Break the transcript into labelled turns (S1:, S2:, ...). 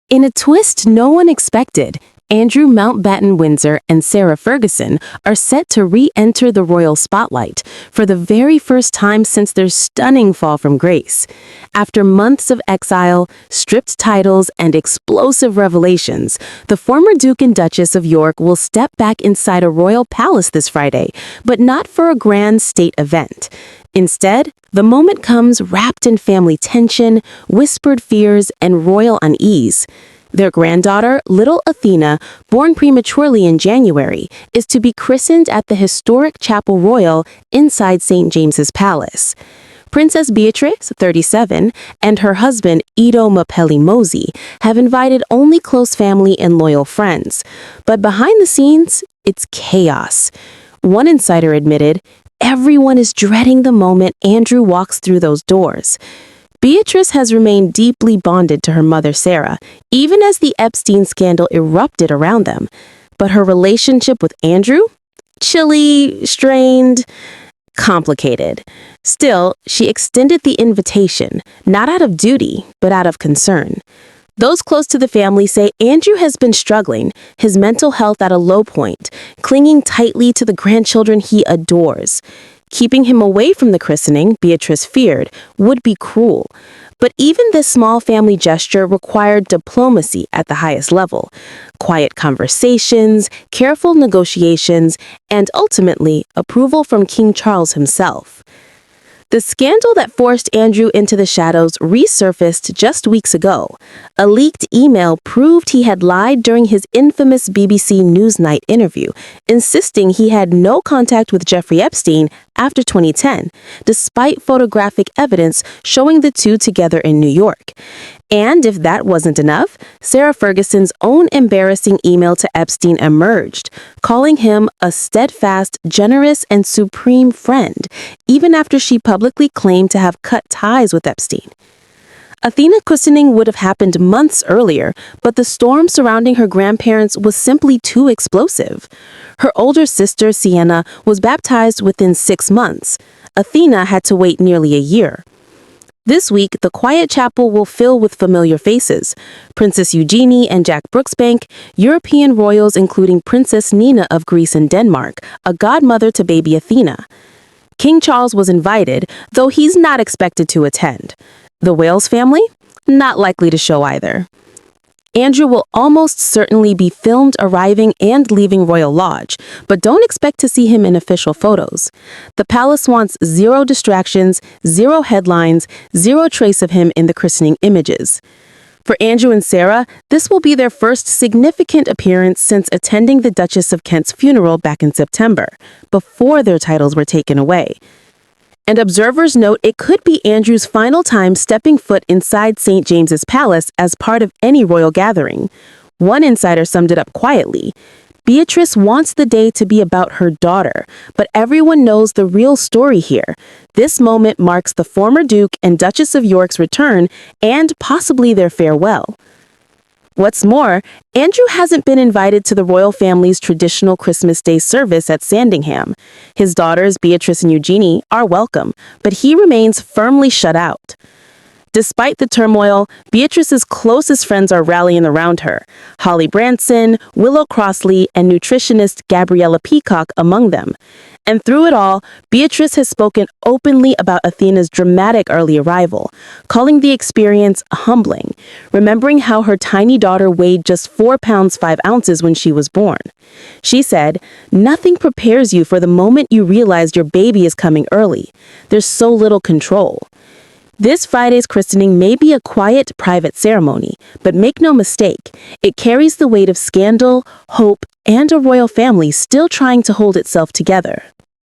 S1: In a twist no one expected, Andrew Mountbatten Windsor and Sarah Ferguson are set to re-enter the royal spotlight for the very first time since their stunning fall from grace. After months of exile, stripped titles, and explosive revelations, the former Duke and Duchess of York will step back inside a royal palace this Friday, but not for a grand state event. Instead, the moment comes wrapped in family tension, whispered fears, and royal unease. Their granddaughter, little Athena, born prematurely in January, is to be christened at the historic Chapel Royal inside St. James's Palace. Princess Beatrice, 37, and her husband, Ito Mapelli Mosey, have invited only close family and loyal friends. But behind the scenes, it's chaos. One insider admitted, "Everyone is dreading the moment Andrew walks through those doors." Beatrice has remained deeply bonded to her mother Sarah, even as the Epstein scandal erupted around them. But her relationship with Andrew? Chilly, strained, complicated. Still, she extended the invitation, not out of duty, but out of concern. Those close to the family say Andrew has been struggling, his mental health at a low point, clinging tightly to the grandchildren he adores. Keeping him away from the christening, Beatrice feared, would be cruel. But even this small family gesture required diplomacy at the highest level. Quiet conversations, careful negotiations, and ultimately, approval from King Charles himself. The scandal that forced Andrew into the shadows resurfaced just weeks ago. A leaked email proved he had lied during his infamous BBC Newsnight interview, insisting he had no contact with Jeffrey Epstein after 2010, despite photographic evidence showing the two together in New York. And if that wasn't enough, Sarah Ferguson's own embarrassing email to Epstein emerged, calling him a steadfast, generous, and supreme friend, even after she publicly claimed to have cut ties with Epstein. Athena's christening would have happened months earlier, but the storm surrounding her grandparents was simply too explosive. Her older sister, Sienna, was baptized within 6 months. Athena had to wait nearly a year. This week, the quiet chapel will fill with familiar faces. Princess Eugenie and Jack Brooksbank, European royals including Princess Nina of Greece and Denmark, a godmother to baby Athena. King Charles was invited, though he's not expected to attend. The Wales family? Not likely to show either. Andrew will almost certainly be filmed arriving and leaving Royal Lodge, but don't expect to see him in official photos. The palace wants zero distractions, zero headlines, zero trace of him in the christening images. For Andrew and Sarah, this will be their first significant appearance since attending the Duchess of Kent's funeral back in September, before their titles were taken away. And observers note it could be Andrew's final time stepping foot inside St. James's Palace as part of any royal gathering. One insider summed it up quietly. Beatrice wants the day to be about her daughter, but everyone knows the real story here. This moment marks the former Duke and Duchess of York's return and possibly their farewell. What's more, Andrew hasn't been invited to the royal family's traditional Christmas Day service at Sandringham. His daughters, Beatrice and Eugenie, are welcome, but he remains firmly shut out. Despite the turmoil, Beatrice's closest friends are rallying around her. Holly Branson, Willow Crossley, and nutritionist Gabriella Peacock among them. And through it all, Beatrice has spoken openly about Athena's dramatic early arrival, calling the experience humbling, remembering how her tiny daughter weighed just 4 pounds 5 ounces when she was born. She said, "Nothing prepares you for the moment you realize your baby is coming early. There's so little control." This Friday's christening may be a quiet, private ceremony, but make no mistake, it carries the weight of scandal, hope, and a royal family still trying to hold itself together.